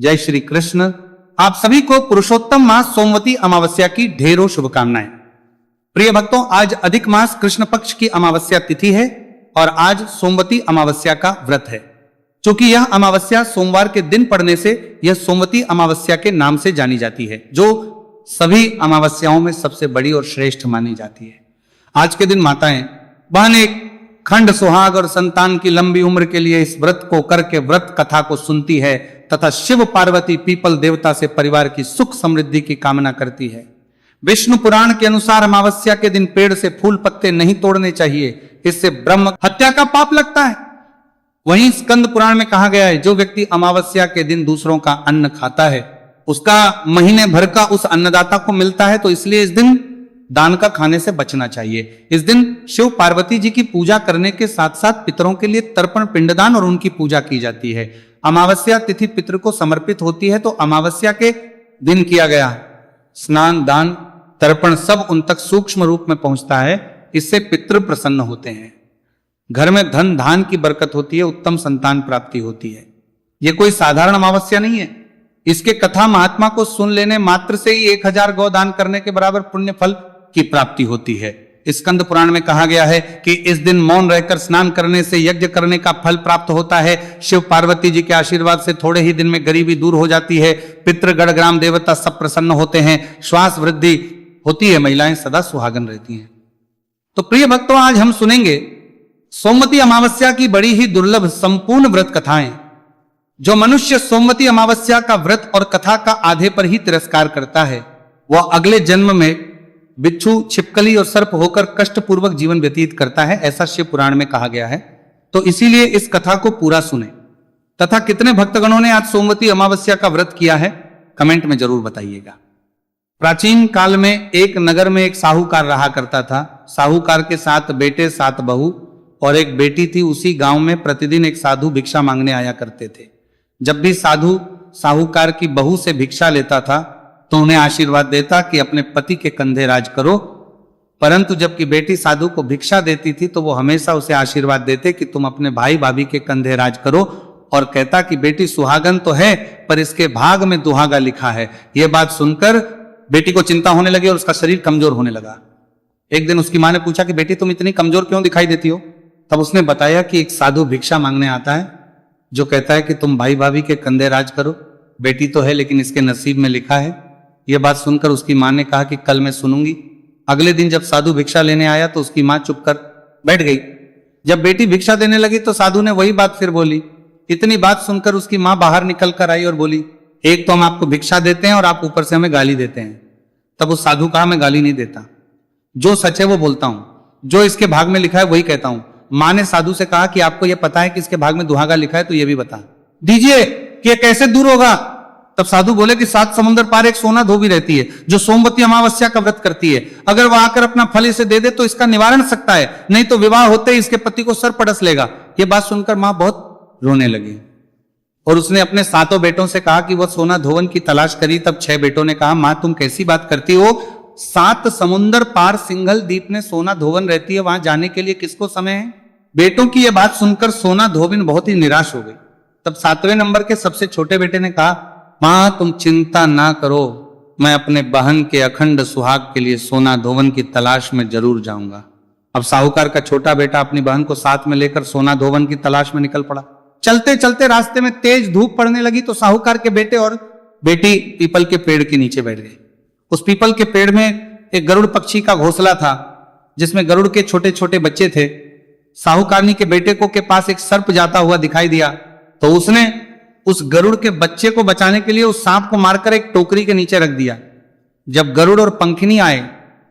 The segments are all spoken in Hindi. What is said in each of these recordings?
जय श्री कृष्ण। आप सभी को पुरुषोत्तम मास सोमवती अमावस्या की ढेरों शुभकामनाएं। प्रिय भक्तों, आज अधिक मास कृष्ण पक्ष की अमावस्या तिथि है और आज सोमवती अमावस्या का व्रत है। क्योंकि यह अमावस्या सोमवार के दिन पड़ने से यह सोमवती अमावस्या के नाम से जानी जाती है, जो सभी अमावस्याओं में सबसे बड़ी और श्रेष्ठ मानी जाती है। आज के दिन माताएं बहन एक खंड सुहाग और संतान की लंबी उम्र के लिए इस व्रत को करके व्रत कथा को सुनती है तथा शिव पार्वती पीपल देवता से परिवार की सुख समृद्धि की कामना करती है। विष्णु पुराण के अनुसार अमावस्या के दिन पेड़ से फूल पत्ते नहीं तोड़ने चाहिए, इससे ब्रह्म हत्या का पाप लगता है। वहीं स्कंद पुराण में कहा गया है, जो व्यक्ति अमावस्या के दिन दूसरों का अन्न खाता है उसका महीने भर का उस अन्नदाता को मिलता है, तो इसलिए इस दिन दान का खाने से बचना चाहिए। इस दिन शिव पार्वती जी की पूजा करने के साथ साथ पितरों के लिए तर्पण पिंडदान और उनकी पूजा की जाती है। अमावस्या तिथि पितृ को समर्पित होती है, तो अमावस्या के दिन किया गया स्नान दान तर्पण सब उन तक सूक्ष्म रूप में पहुंचता है। इससे पितृ प्रसन्न होते हैं, घर में धन धान की बरकत होती है, उत्तम संतान प्राप्ति होती है। यह कोई साधारण अमावस्या नहीं है। इसके कथा महात्मा को सुन लेने मात्र से ही 1000 गौ दान करने के बराबर पुण्य फल की प्राप्ति होती है। स्कंद पुराण में कहा गया है कि इस दिन मौन रहकर स्नान करने से यज्ञ करने का फल प्राप्त होता है। शिव पार्वती जी के आशीर्वाद से थोड़े ही दिन में गरीबी दूर हो जाती है। पितृ गण ग्राम देवता सब प्रसन्न होते हैं, श्वास वृद्धि होती है, महिलाएं सदा सुहागन रहती हैं। तो प्रिय भक्तों, आज हम सुनेंगे सोमवती अमावस्या की बड़ी ही दुर्लभ संपूर्ण व्रत कथाएं। जो मनुष्य सोमवती अमावस्या का व्रत और कथा का आधे पर ही तिरस्कार करता है, वह अगले जन्म में बिच्छू छिपकली और सर्प होकर कष्टपूर्वक जीवन व्यतीत करता है, ऐसा शिव पुराण में कहा गया है। तो इसीलिए इस कथा को पूरा सुने। तथा कितने भक्तगणों ने आज सोमवती अमावस्या का व्रत किया है, कमेंट में जरूर बताइएगा। प्राचीन काल में एक नगर में एक साहूकार रहा करता था। साहूकार के 7 बेटे 7 बहू और एक बेटी थी। उसी गांव में प्रतिदिन एक साधु भिक्षा मांगने आया करते थे। जब भी साधु साहूकार की बहू से भिक्षा लेता था तो उन्हें आशीर्वाद देता कि अपने पति के कंधे राज करो, परंतु जबकि बेटी साधु को भिक्षा देती थी तो वो हमेशा उसे आशीर्वाद देते कि तुम अपने भाई भाभी के कंधे राज करो, और कहता कि बेटी सुहागन तो है पर इसके भाग में दुहागा लिखा है। यह बात सुनकर बेटी को चिंता होने लगी और उसका शरीर कमजोर होने लगा। एक दिन उसकी मां ने पूछा कि बेटी तुम इतनी कमजोर क्यों दिखाई देती हो? तब उसने बताया कि एक साधु भिक्षा मांगने आता है जो कहता है कि तुम भाई भाभी के कंधे राज करो। बेटी तो है लेकिन इसके नसीब में लिखा है। यह बात सुनकर उसकी मां ने कहा कि कल मैं सुनूंगी। अगले दिन जब साधु भिक्षा लेने आया तो उसकी मां चुप कर बैठ गई। जब बेटी भिक्षा देने लगी तो साधु ने वही बात फिर बोली। इतनी बात सुनकर उसकी मां बाहर निकल कर आई और बोली, एक तो हम आपको भिक्षा देते हैं और आप ऊपर से हमें गाली देते हैं। तब उस साधु कहा, मैं गाली नहीं देता, जो सच है वो बोलता हूं, जो इसके भाग में लिखा है वही कहता हूं। मां ने साधु से कहा कि आपको यह पता है कि इसके भाग में दुहागा लिखा है, तो यह भी बता दीजिए कि यह कैसे दूर होगा। तब साधु बोले कि 7 समुद्र पार एक सोना धोबी रहती है जो सोमवती अमावस्या का व्रत करती है। अगर वह आकर अपना फल इसे दे दे तो इसका निवारण सकता है, नहीं तो विवाह होते ही इसके पति को सर पड़स लेगा। यह बात सुनकर मां बहुत रोने लगी और उसने अपने 7 बेटों से कहा कि वह सोना धोवन की तलाश करी। तब 6 बेटों ने कहा, मां तुम कैसी बात करती हो? 7 समुद्र पार सिंघल द्वीप में सोना धोवन रहती है, वहां जाने के लिए किसको समय है? बेटों की यह बात सुनकर सोना धोबिन बहुत ही निराश हो गई। तब 7वें नंबर के सबसे छोटे बेटे ने कहा, मां तुम चिंता ना करो, मैं अपने बहन के अखंड सुहाग के लिए सोना धोवन की तलाश में जरूर जाऊंगा। अब साहूकार का छोटा बेटा अपनी बहन को साथ में लेकर सोना धोवन की तलाश में निकल पड़ा। चलते चलते रास्ते में तेज धूप पड़ने लगी तो साहूकार के बेटे और बेटी पीपल के पेड़ के नीचे बैठ गए। उस पीपल के पेड़ में एक गरुड़ पक्षी का घोंसला था जिसमें गरुड़ के छोटे छोटे बच्चे थे। साहूकारनी के बेटे को के पास एक सर्प जाता हुआ दिखाई दिया तो उसने उस गरुड़ के बच्चे को बचाने के लिए उस सांप को मारकर एक टोकरी के नीचे रख दिया। जब गरुड़ और पंखनी आए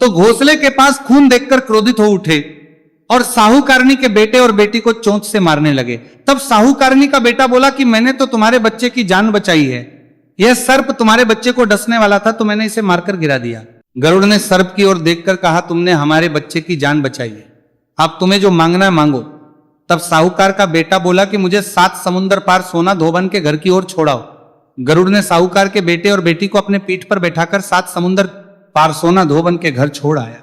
तो घोंसले के पास खून देखकर क्रोधित हो उठे और साहूकारनी के बेटे और बेटी को चोंच से मारने लगे। तब साहूकारनी का बेटा बोला कि मैंने तो तुम्हारे बच्चे की जान बचाई है, यह सर्प तुम्हारे बच्चे को डसने वाला था तो मैंने इसे मारकर गिरा दिया। गरुड़ ने सर्प की ओर देखकर कहा, तुमने हमारे बच्चे की जान बचाई है, अब तुम्हें जो मांगना है मांगो। तब साहूकार का बेटा बोला कि मुझे 7 समुद्र पार सोना धोबन के घर की ओर छोड़ाओ। गरुड़ ने साहूकार के बेटे और बेटी को अपने पीठ पर बैठाकर 7 समुद्र पार सोना धोबन के घर छोड़ आया।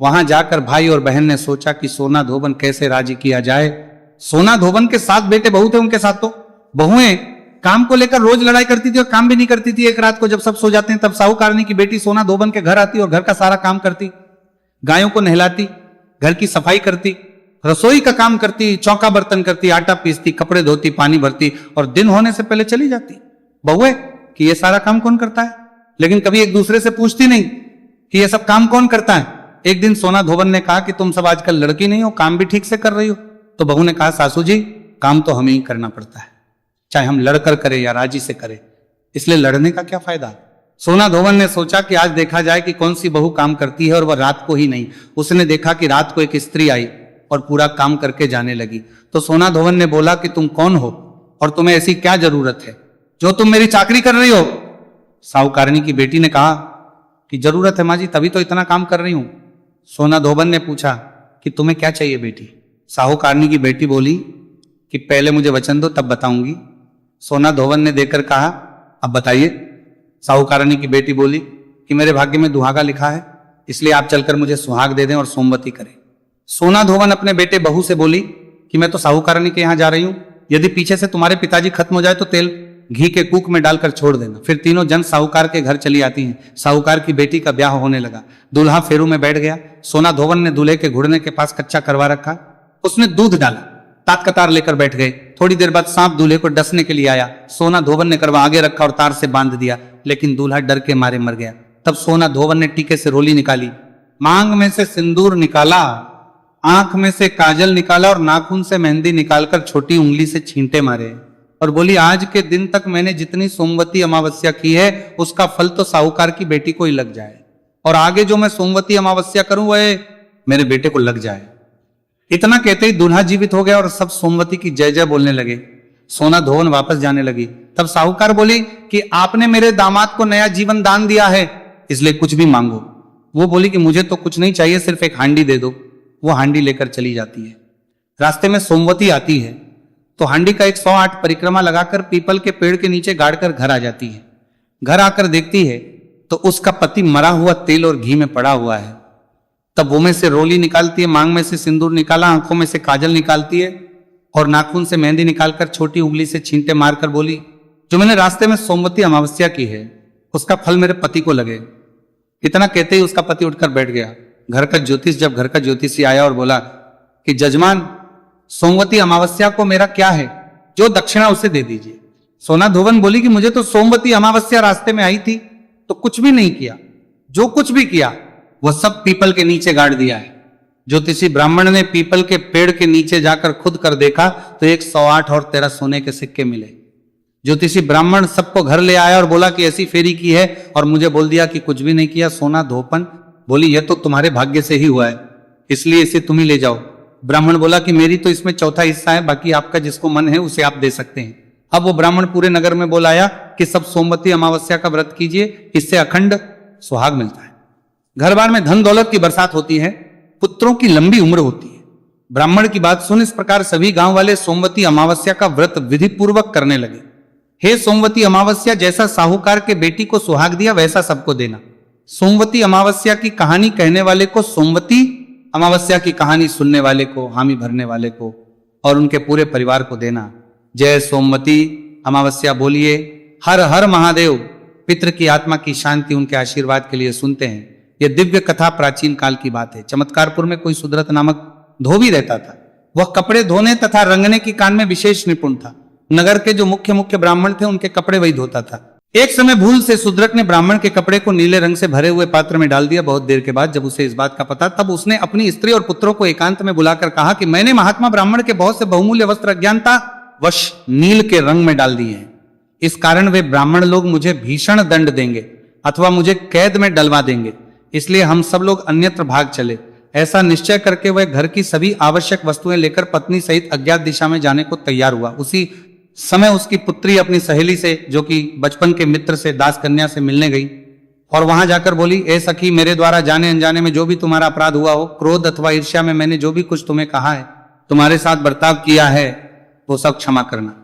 वहां जाकर भाई और बहन ने सोचा कि सोना धोबन कैसे राजी किया जाए। सोना धोबन के 7 बेटे बहू थे, उनके साथ तो बहुएं काम को लेकर रोज लड़ाई करती थी और काम भी नहीं करती थी। एक रात को जब सब सो जाते हैं तब साहूकारनी की बेटी सोना धोबन के घर आती और घर का सारा काम करती, गायों को नहलाती, घर की सफाई करती, रसोई का काम करती, चौका बर्तन करती, आटा पीसती, कपड़े धोती, पानी भरती और दिन होने से पहले चली जाती। बहुए कि ये सारा काम कौन करता है, लेकिन कभी एक दूसरे से पूछती नहीं कि ये सब काम कौन करता है। एक दिन सोना धोबन ने कहा कि तुम सब आजकल लड़की नहीं हो, काम भी ठीक से कर रही हो। तो बहू ने कहा सासू जी काम तो हमें ही करना पड़ता है, चाहे हम लड़कर करें या राजी से करें, इसलिए लड़ने का क्या फायदा। सोना धोबन ने सोचा कि आज देखा जाए कि कौन सी बहू काम करती है, और वह रात को ही नहीं। उसने देखा कि रात को एक स्त्री आई और पूरा काम करके जाने लगी। तो सोना धोबन ने बोला कि तुम कौन हो और तुम्हें ऐसी क्या जरूरत है जो तुम मेरी चाकरी कर रही हो। साहूकारनी की बेटी ने कहा कि जरूरत है माँ जी, तभी तो इतना काम कर रही हूं। सोना धोबन ने पूछा कि तुम्हें क्या चाहिए बेटी। साहूकारनी की बेटी बोली कि पहले मुझे वचन दो तब बताऊंगी। सोना धोबन ने देकर कहा अब बताइए। साहूकारनी की बेटी बोली कि मेरे भाग्य में दुहागा लिखा है, इसलिए आप चलकर मुझे सुहाग दे दें और सोमवती करें। सोना धोबन अपने बेटे बहू से बोली कि मैं तो साहूकारनी के यहां जा रही हूं, यदि पीछे से तुम्हारे पिताजी खत्म हो जाए तो तेल घी के कूक में डालकर छोड़ देना। फिर तीनों जन साहूकार के घर चली आती हैं। साहूकार की बेटी का ब्याह होने लगा। दूल्हा फेरू में बैठ गया। सोना धोबन ने दूल्हे के घुड़ने के पास कच्चा करवा रखा, उसने दूध डाला, तात कतार लेकर बैठ गए। थोड़ी देर बाद सांप दूल्हे को डसने के लिए आया। सोना धोबन ने करवा आगे रखा और तार से बांध दिया, लेकिन दूल्हा डर के मारे मर गया। तब सोना धोबन ने टीके से रोली निकाली, मांग में से सिंदूर निकाला, आंख में से काजल निकाला और नाखून से मेहंदी निकालकर छोटी उंगली से छींटे मारे और बोली आज के दिन तक मैंने जितनी सोमवती अमावस्या की है उसका फल तो साहूकार की बेटी को ही लग जाए, और आगे जो मैं सोमवती अमावस्या करूं वह मेरे बेटे को लग जाए। इतना कहते ही दूल्हा जीवित हो गया और सब सोमवती की जय जय बोलने लगे। सोना धोबन वापस जाने लगी। तब साहूकार बोली कि आपने मेरे दामाद को नया जीवन दान दिया है, इसलिए कुछ भी मांगो। वो बोली कि मुझे तो कुछ नहीं चाहिए, सिर्फ एक हांडी दे दो। वो हांडी लेकर चली जाती है। रास्ते में सोमवती आती है तो हांडी का 108 परिक्रमा लगाकर पीपल के पेड़ के नीचे गाड़कर घर आ जाती है। घर आकर देखती है तो उसका पति मरा हुआ तेल और घी में पड़ा हुआ है। तब वो में से रोली निकालती है, मांग में से सिंदूर निकाला, आंखों में से काजल निकालती है और नाखून से मेहंदी निकालकर छोटी उंगली से छींटे मारकर बोली जो मैंने रास्ते में सोमवती अमावस्या की है उसका फल मेरे पति को लगे। इतना कहते ही उसका पति उठकर बैठ गया। घर का ज्योतिषी आया और बोला कि जजमान सोमवती अमावस्या को मेरा क्या है, जो दक्षिणा उसे दे दीजिए। सोना धोबन बोली कि मुझे तो सोमवती अमावस्या रास्ते में आई थी तो कुछ भी नहीं किया, जो कुछ भी किया वह सब पीपल के नीचे गाड़ दिया है। ज्योतिषी ब्राह्मण ने पीपल के पेड़ के नीचे जाकर खुद कर देखा तो 108 और 13 सोने के सिक्के मिले। ज्योतिषी ब्राह्मण सबको घर ले आया और बोला कि ऐसी फेरी की है और मुझे बोल दिया कि कुछ भी नहीं किया। सोना धोबन बोली यह तो तुम्हारे भाग्य से ही हुआ है, इसलिए इसे तुम ही ले जाओ। ब्राह्मण बोला कि मेरी तो इसमें चौथा हिस्सा है, बाकी आपका जिसको मन है उसे आप दे सकते हैं। अब वो ब्राह्मण पूरे नगर में बोलाया कि सब सोमवती अमावस्या का व्रत कीजिए, इससे अखंड सुहाग मिलता है, घर बार में धन दौलत की बरसात होती है, पुत्रों की लंबी उम्र होती है। ब्राह्मण की बात सुन इस प्रकार सभी गांव वाले सोमवती अमावस्या का व्रत विधि पूर्वक करने लगे। हे सोमवती अमावस्या, जैसा साहूकार के बेटी को सुहाग दिया वैसा सबको देना। सोमवती अमावस्या की कहानी कहने वाले को, सोमवती अमावस्या की कहानी सुनने वाले को, हामी भरने वाले को और उनके पूरे परिवार को देना। जय सोमवती अमावस्या बोलिए। हर हर महादेव। पितृ की आत्मा की शांति उनके आशीर्वाद के लिए सुनते हैं। यह दिव्य कथा प्राचीन काल की बात है। चमत्कारपुर में कोई सुदरत नामक धोबी रहता था। वह कपड़े धोने तथा रंगने की काम में विशेष निपुण था। नगर के जो मुख्य ब्राह्मण थे उनके कपड़े वही धोता था। एक समय भूल से सुदरक ने ब्राह्मण के कपड़े को नीले रंग से भरे हुए पात्र में डाल दिया। बहुत देर के बाद जब उसे इस बात का पता, तब उसने अपनी स्त्री और पुत्रों को एकांत में बुलाकर कहा कि मैंने महात्मा ब्राह्मण के बहुत से बहुमूल्य वस्त्र अज्ञानता वश नील के रंग में डाल दिए हैं। इस कारण वे ब्राह्मण लोग मुझे भीषण दंड देंगे अथवा मुझे कैद में डलवा देंगे, इसलिए हम सब लोग अन्यत्र भाग चले। ऐसा निश्चय करके वह घर की सभी आवश्यक वस्तुएं लेकर पत्नी सहित अज्ञात दिशा में जाने को तैयार हुआ। उसी समय उसकी पुत्री अपनी सहेली से, जो कि बचपन के मित्र से, दास कन्या से मिलने गई और वहां जाकर बोली, ए सखी, मेरे द्वारा जाने अनजाने में जो भी तुम्हारा अपराध हुआ हो, क्रोध अथवा ईर्ष्या में मैंने जो भी कुछ तुम्हें कहा है, तुम्हारे साथ बर्ताव किया है, वो सब क्षमा करना।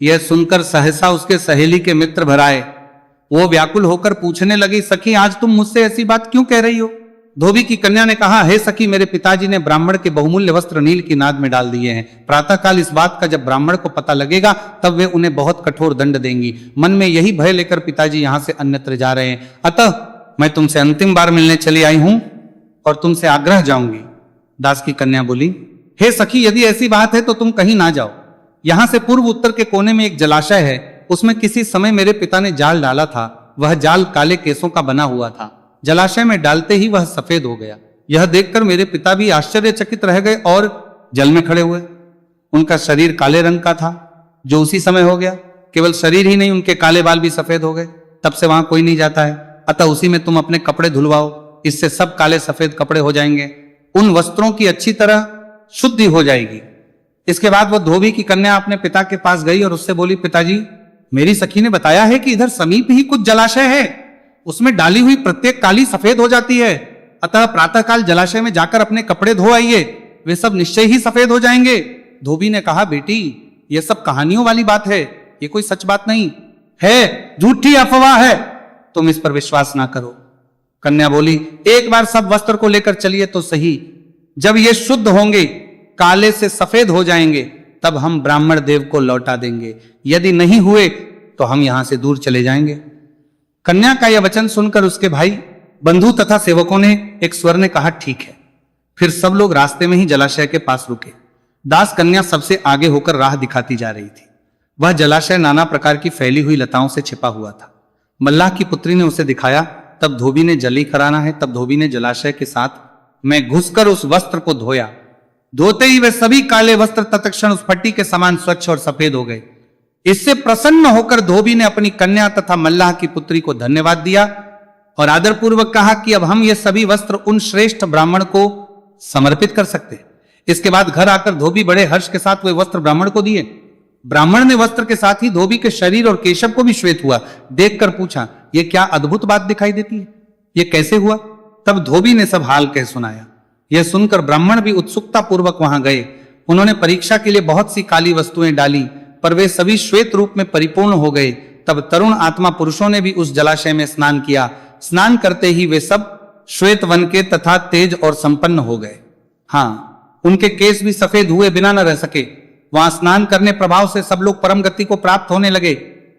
यह सुनकर सहसा उसके सहेली के मित्र भराए। वो व्याकुल होकर पूछने लगी, सखी, आज तुम मुझसे ऐसी बात क्यों कह रही हो? धोबी की कन्या ने कहा, हे सखी, मेरे पिताजी ने ब्राह्मण के बहुमूल्य वस्त्र नील की नाद में डाल दिए हैं। प्रातःकाल इस बात का जब ब्राह्मण को पता लगेगा तब वे उन्हें बहुत कठोर दंड देंगी। मन में यही भय लेकर पिताजी यहाँ से अन्यत्र जा रहे हैं, अतः मैं तुमसे अंतिम बार मिलने चली आई हूं और तुमसे आग्रह जाऊंगी। दास की कन्या बोली, हे सखी, यदि ऐसी बात है तो तुम कहीं ना जाओ। यहां से पूर्व उत्तर के कोने में एक जलाशय है, उसमें किसी समय मेरे पिता ने जाल डाला था। वह जाल काले केसों का बना हुआ था। जलाशय में डालते ही वह सफेद हो गया। यह देखकर मेरे पिता भी आश्चर्यचकित रह गए और जल में खड़े हुए। उनका शरीर काले रंग का था, जो उसी समय हो गया। केवल शरीर ही नहीं, उनके काले बाल भी सफेद हो गए। तब से वहां कोई नहीं जाता है, अतः उसी में तुम अपने कपड़े धुलवाओ, इससे सब काले सफेद कपड़े हो जाएंगे। उन वस्त्रों की अच्छी तरह शुद्धि हो जाएगी। इसके बाद वह धोबी की कन्या अपने पिता के पास गई और उससे बोली, पिताजी, मेरी सखी ने बताया है कि इधर समीप ही कुछ जलाशय है, उसमें डाली हुई प्रत्येक काली सफेद हो जाती है, अतः प्रातःकाल जलाशय में जाकर अपने कपड़े धो आइए, वे सब निश्चय ही सफेद हो जाएंगे। धोबी ने कहा, बेटी, यह सब कहानियों वाली बात है, ये कोई सच बात नहीं है, झूठी अफवाह है, तुम इस पर विश्वास ना करो। कन्या बोली, एक बार सब वस्त्र को लेकर चलिए तो सही, जब ये शुद्ध होंगे, काले से सफेद हो जाएंगे, तब हम ब्राह्मण देव को लौटा देंगे, यदि नहीं हुए तो हम यहां से दूर चले जाएंगे। कन्या का यह वचन सुनकर उसके भाई, बंधु तथा सेवकों ने एक स्वर ने कहा, ठीक है। फिर सब लोग रास्ते में ही जलाशय के पास रुके। दास कन्या सबसे आगे होकर राह दिखाती जा रही थी। वह जलाशय नाना प्रकार की फैली हुई लताओं से छिपा हुआ था। मल्लाह की पुत्री ने उसे दिखाया, तब धोबी ने जल ही कराना है। तब धोबी ने जलाशय के साथ में घुसकर उस वस्त्र को धोया। धोते ही वे सभी काले वस्त्र तत्क्षण उस फट्टी के समान स्वच्छ और सफेद हो गए। इससे प्रसन्न होकर धोबी ने अपनी कन्या तथा मल्लाह की पुत्री को धन्यवाद दिया और आदरपूर्वक कहा कि अब हम ये सभी वस्त्र उन श्रेष्ठ ब्राह्मण को समर्पित कर सकते। इसके बाद घर आकर धोबी बड़े हर्ष के साथ वे वस्त्र ब्राह्मण को दिए। ब्राह्मण ने वस्त्र के साथ ही धोबी के शरीर और केशव को भी श्वेत हुआ। देखकर पूछा, ये क्या अद्भुत बात दिखाई देती है, ये कैसे हुआ? तब धोबी ने सब हाल कह सुनाया। यह सुनकर ब्राह्मण भी उत्सुकता पूर्वक वहां गए। उन्होंने परीक्षा के लिए बहुत सी काली वस्तुएं डाली, पर वे सभी श्वेत रूप में परिपूर्ण हो गए। तब तरुण आत्मा पुरुषों ने भी उस जलाशय में स्नान किया। स्नान करते ही वे सब श्वेत वन के तथा तेज और संपन्न हो गए। हाँ, उनके केस भी सफेद हुए बिना न रह सके। वहां स्नान करने प्रभाव से सब लोग परम गति को प्राप्त होने लगे।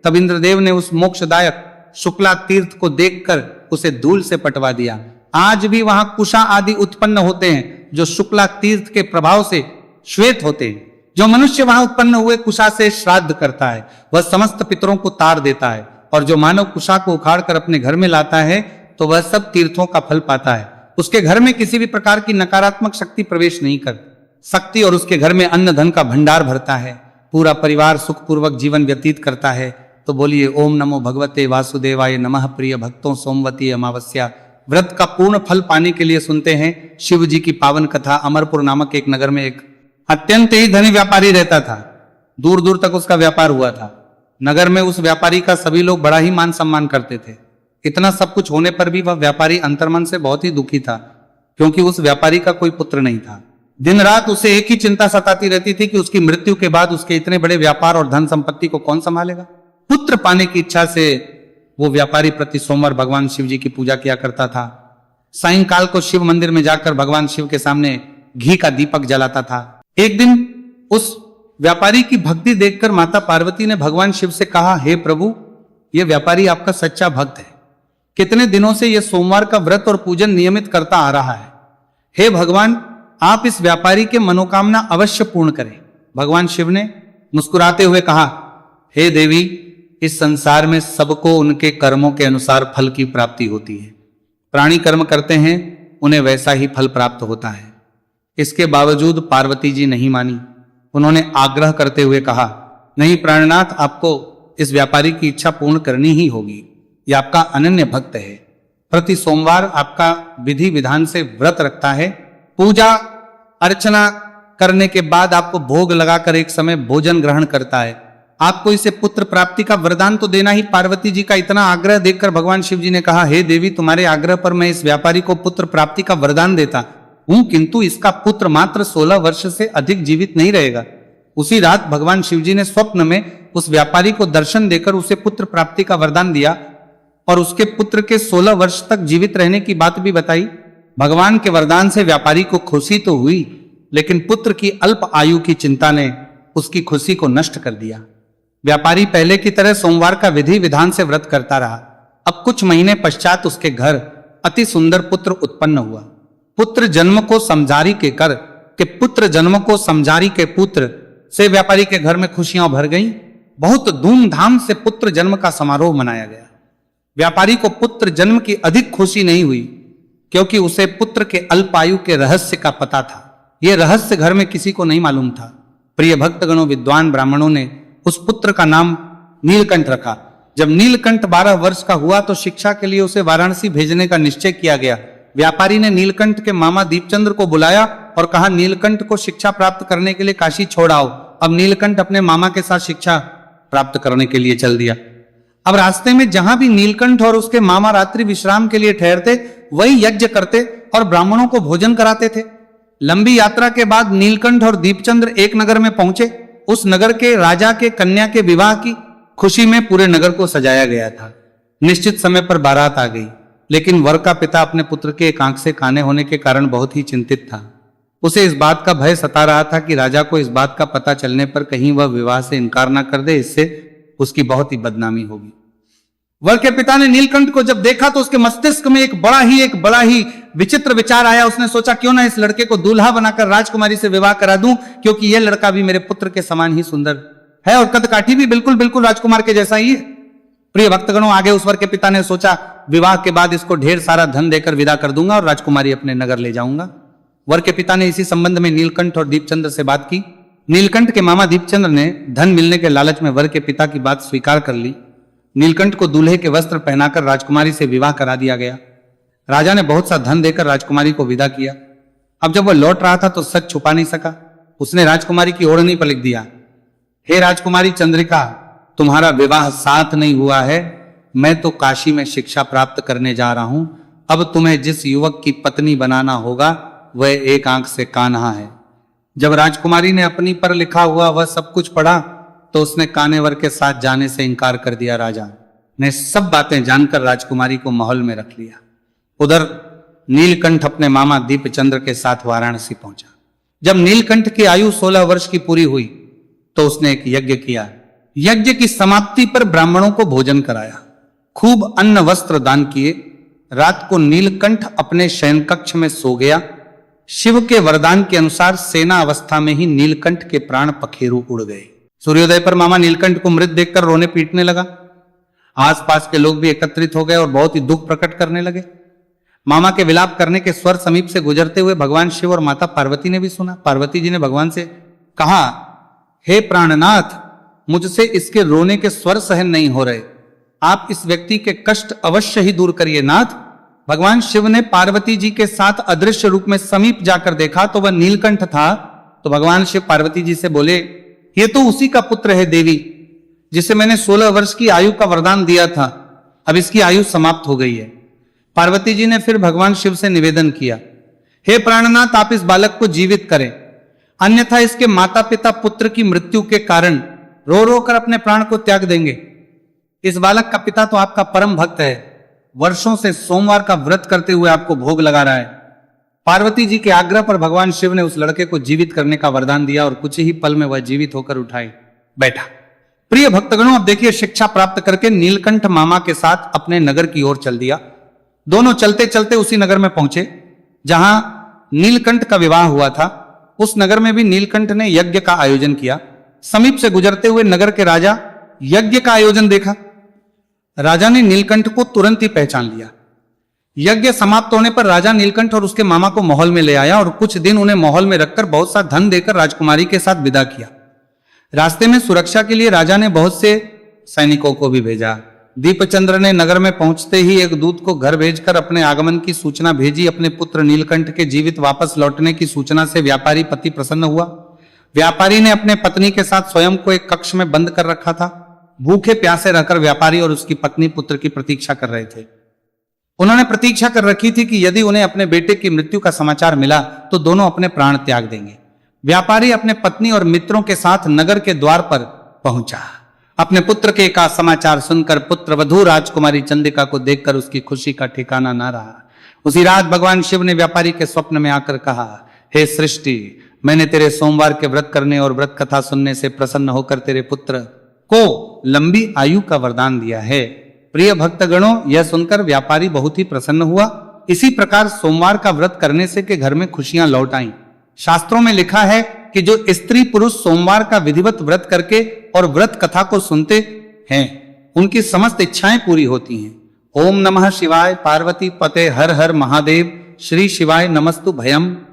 तब इंद्रदेव ने उस मोक्षदायक शुक्ला तीर्थ को देखकर उसे धूल से पटवा दिया। आज भी वहां कुशा आदि उत्पन्न होते हैं, जो शुक्ला तीर्थ के प्रभाव से श्वेत होते हैं। जो मनुष्य वहां उत्पन्न हुए कुशा से श्राद्ध करता है, वह समस्त पितरों को तार देता है, और जो मानव कुशा को उखाड़कर अपने घर में लाता है तो वह सब तीर्थों का फल पाता है। उसके घर में किसी भी प्रकार की नकारात्मक शक्ति प्रवेश नहीं कर सकती और उसके घर में अन्न धन का भंडार भरता है। पूरा परिवार सुखपूर्वक जीवन व्यतीत करता है। तो बोलिए, ओम नमो भगवते वासुदेवाय नमः। प्रिय भक्तों, सोमवती अमावस्या व्रत का पूर्ण फल पाने के लिए सुनते हैं शिव जी की पावन कथा। अमरपुर नामक एक नगर में एक अत्यंत ही धनी व्यापारी रहता था। दूर दूर तक उसका व्यापार हुआ था। नगर में उस व्यापारी का सभी लोग बड़ा ही मान सम्मान करते थे। इतना सब कुछ होने पर भी वह व्यापारी अंतर्मन से बहुत ही दुखी था, क्योंकि उस व्यापारी का कोई पुत्र नहीं था। दिन रात उसे एक ही चिंता सताती रहती थी कि उसकी मृत्यु के बाद उसके इतने बड़े व्यापार और धन संपत्ति को कौन संभालेगा। पुत्र पाने की इच्छा से वो व्यापारी प्रति सोमवार भगवान शिव जी की पूजा किया करता था। सायंकाल को शिव मंदिर में जाकर भगवान शिव के सामने घी का दीपक जलाता था। एक दिन उस व्यापारी की भक्ति देखकर माता पार्वती ने भगवान शिव से कहा, हे प्रभु, यह व्यापारी आपका सच्चा भक्त है। कितने दिनों से यह सोमवार का व्रत और पूजन नियमित करता आ रहा है। हे भगवान, आप इस व्यापारी के मनोकामना अवश्य पूर्ण करें। भगवान शिव ने मुस्कुराते हुए कहा, हे देवी, इस संसार में सबको उनके कर्मों के अनुसार फल की प्राप्ति होती है। प्राणी कर्म करते हैं, उन्हें वैसा ही फल प्राप्त होता है। इसके बावजूद पार्वती जी नहीं मानी। उन्होंने आग्रह करते हुए कहा, नहीं प्राणनाथ, आपको इस व्यापारी की इच्छा पूर्ण करनी ही होगी। यह आपका अनन्य भक्त है। प्रति सोमवार आपका विधि विधान से व्रत रखता है। पूजा अर्चना करने के बाद आपको भोग लगाकर एक समय भोजन ग्रहण करता है। आपको इसे पुत्र प्राप्ति का वरदान तो देना ही। पार्वती जी का इतना आग्रह देखकर भगवान शिव जी ने कहा, हे देवी, तुम्हारे आग्रह पर मैं इस व्यापारी को पुत्र प्राप्ति का वरदान देता हूं, किंतु इसका पुत्र मात्र 16 वर्ष से अधिक जीवित नहीं रहेगा। उसी रात भगवान शिव जी ने स्वप्न में उस व्यापारी को दर्शन देकर उसे पुत्र प्राप्ति का वरदान दिया और उसके पुत्र के 16 वर्ष तक जीवित रहने की बात भी बताई। भगवान के वरदान से व्यापारी को खुशी तो हुई, लेकिन पुत्र की अल्प आयु की चिंता ने उसकी खुशी को नष्ट कर दिया। व्यापारी पहले की तरह सोमवार का विधि विधान से व्रत करता रहा। अब कुछ महीने पश्चात उसके घर अति सुंदर पुत्र उत्पन्न हुआ। पुत्र जन्म को समझारी के कर के पुत्र जन्म को समझारी के पुत्र से व्यापारी के घर में खुशियां भर गईं। बहुत धूमधाम से पुत्र जन्म का समारोह मनाया गया। व्यापारी को पुत्र जन्म की अधिक खुशी नहीं हुई, क्योंकि उसे पुत्र के अल्पायु के रहस्य का पता था। यह रहस्य घर में किसी को नहीं मालूम था। प्रिय भक्तगणों, विद्वान ब्राह्मणों ने उस पुत्र का नाम नीलकंठ रखा। जब नीलकंठ 12 वर्ष का हुआ तो शिक्षा के लिए उसे वाराणसी भेजने का निश्चय किया गया। व्यापारी ने नीलकंठ के मामा दीपचंद्र को बुलाया और कहा, नीलकंठ को शिक्षा प्राप्त करने के लिए काशी छोड़ आओ। अब नीलकंठ अपने मामा के साथ शिक्षा प्राप्त करने के लिए चल दिया। अब रास्ते में जहां भी नीलकंठ और उसके मामा रात्रि विश्राम के लिए ठहरते, वही यज्ञ करते और ब्राह्मणों को भोजन कराते थे। लंबी यात्रा के बाद नीलकंठ और दीपचंद्र एक नगर में पहुंचे। उस नगर के राजा के कन्या के विवाह की खुशी में पूरे नगर को सजाया गया था। निश्चित समय पर बारात आ गई, लेकिन वर का पिता अपने पुत्र के एक आंख से काने होने के कारण बहुत ही चिंतित था। उसे इस बात का भय सता रहा था कि राजा को इस बात का पता चलने पर कहीं वह विवाह से इनकार ना कर दे, इससे उसकी बहुत ही बदनामी होगी। वर के पिता ने नीलकंठ को जब देखा तो उसके मस्तिष्क में एक बड़ा ही विचित्र विचार आया। उसने सोचा, क्यों ना इस लड़के को दूल्हा बनाकर राजकुमारी से विवाह करा दूं, क्योंकि यह लड़का भी मेरे पुत्र के समान ही सुंदर है और कदकाठी भी बिल्कुल राजकुमार के जैसा ही है। प्रिय भक्तगणों, आगे उस वर के पिता ने सोचा, विवाह के बाद इसको ढेर सारा धन देकर विदा कर दूंगा और राजकुमारी अपने नगर ले जाऊंगा। वर के पिता ने इसी संबंध में नीलकंठ और दीपचंद्र से बात की। नीलकंठ के मामा दीपचंद्र ने धन मिलने के लालच में वर के पिता की बात स्वीकार कर ली। नीलकंठ को दूल्हे के वस्त्र पहनाकर राजकुमारी से विवाह करा दिया गया। राजा ने बहुत सा धन देकर राजकुमारी को विदा किया। अब जब वह लौट रहा था तो सच छुपा नहीं सका। उसने राजकुमारी की ओढ़नी पर लिख दिया, हे राजकुमारी चंद्रिका, तुम्हारा विवाह साथ नहीं हुआ है। मैं तो काशी में शिक्षा प्राप्त करने जा रहा हूं। अब तुम्हें जिस युवक की पत्नी बनाना होगा वह एक आंख से कान्हा है। जब राजकुमारी ने अपनी पर लिखा हुआ वह सब कुछ पढ़ा तो उसने कानेवर के साथ जाने से इनकार कर दिया। राजा ने सब बातें जानकर राजकुमारी को महल में रख लिया। उधर नीलकंठ अपने मामा दीपचंद्र के साथ वाराणसी पहुंचा। जब नीलकंठ की आयु 16 वर्ष की पूरी हुई तो उसने एक यज्ञ किया। यज्ञ की समाप्ति पर ब्राह्मणों को भोजन कराया, खूब अन्न वस्त्र दान किए। रात को नीलकंठ अपने शयन कक्ष में सो गया। शिव के वरदान के अनुसार सेना अवस्था में ही नीलकंठ के प्राण पखेरु उड़ गए। सूर्योदय पर मामा नीलकंठ को मृत देखकर रोने पीटने लगा। आसपास के लोग भी एकत्रित हो गए और बहुत ही दुख प्रकट करने लगे। मामा के विलाप करने के स्वर समीप से गुजरते हुए भगवान शिव और माता पार्वती ने भी सुना। पार्वती जी ने भगवान से कहा, हे प्राणनाथ, मुझसे इसके रोने के स्वर सहन नहीं हो रहे। आप इस व्यक्ति के कष्ट अवश्य ही दूर करिए नाथ। भगवान शिव ने पार्वती जी के साथ अदृश्य रूप में समीप जाकर देखा तो वह नीलकंठ था। तो भगवान शिव पार्वती जी से बोले, ये तो उसी का पुत्र है देवी, जिसे मैंने 16 वर्ष की आयु का वरदान दिया था। अब इसकी आयु समाप्त हो गई है। पार्वती जी ने फिर भगवान शिव से निवेदन किया, हे प्राणनाथ, आप इस बालक को जीवित करें, अन्यथा इसके माता पिता पुत्र की मृत्यु के कारण रो रो कर अपने प्राण को त्याग देंगे। इस बालक का पिता तो आपका परम भक्त है, वर्षों से सोमवार का व्रत करते हुए आपको भोग लगा रहा है। पार्वती जी के आग्रह पर भगवान शिव ने उस लड़के को जीवित करने का वरदान दिया और कुछ ही पल में वह जीवित होकर उठाए बैठा। प्रिय भक्तगणों, अब देखिए, शिक्षा प्राप्त करके नीलकंठ मामा के साथ अपने नगर की ओर चल दिया। दोनों चलते चलते उसी नगर में पहुंचे जहां नीलकंठ का विवाह हुआ था। उस नगर में भी नीलकंठ ने यज्ञ का आयोजन किया। समीप से गुजरते हुए नगर के राजा यज्ञ का आयोजन देखा। राजा ने नीलकंठ को तुरंत ही पहचान लिया। यज्ञ समाप्त होने पर राजा नीलकंठ और उसके मामा को महल में ले आया और कुछ दिन उन्हें महल में रखकर बहुत सा धन देकर राजकुमारी के साथ विदा किया। रास्ते में सुरक्षा के लिए राजा ने बहुत से सैनिकों को भी भेजा। दीपचंद्र ने नगर में पहुंचते ही एक दूत को घर भेजकर अपने आगमन की सूचना भेजी। अपने पुत्र नीलकंठ के जीवित वापस लौटने की सूचना से व्यापारी पति प्रसन्न हुआ। व्यापारी ने अपने पत्नी के साथ स्वयं को एक कक्ष में बंद कर रखा था। भूखे प्यासे रहकर व्यापारी और उसकी पत्नी पुत्र की प्रतीक्षा कर रहे थे। उन्होंने प्रतीक्षा कर रखी थी कि यदि उन्हें अपने बेटे की मृत्यु का समाचार मिला तो दोनों अपने प्राण त्याग देंगे। व्यापारी अपने पत्नी और मित्रों के साथ नगर के द्वार पर पहुंचा। अपने पुत्र के का समाचार सुनकर पुत्र वधू राजकुमारी चंद्रिका को देखकर उसकी खुशी का ठिकाना ना रहा। उसी रात भगवान शिव ने व्यापारी के स्वप्न में आकर कहा, हे सृष्टि, मैंने तेरे सोमवार के व्रत करने और व्रत कथा सुनने से प्रसन्न होकर तेरे पुत्र को लंबी आयु का वरदान दिया है। प्रिय भक्तगणों, यह सुनकर व्यापारी बहुत ही प्रसन्न हुआ। इसी प्रकार सोमवार का व्रत करने से के घर में खुशियां लौट आईं। शास्त्रों में लिखा है कि जो स्त्री पुरुष सोमवार का विधिवत व्रत करके और व्रत कथा को सुनते हैं, उनकी समस्त इच्छाएं पूरी होती हैं। ओम नमः शिवाय। पार्वती पते हर हर महादेव। श्री शिवाय नमस्तु भयम।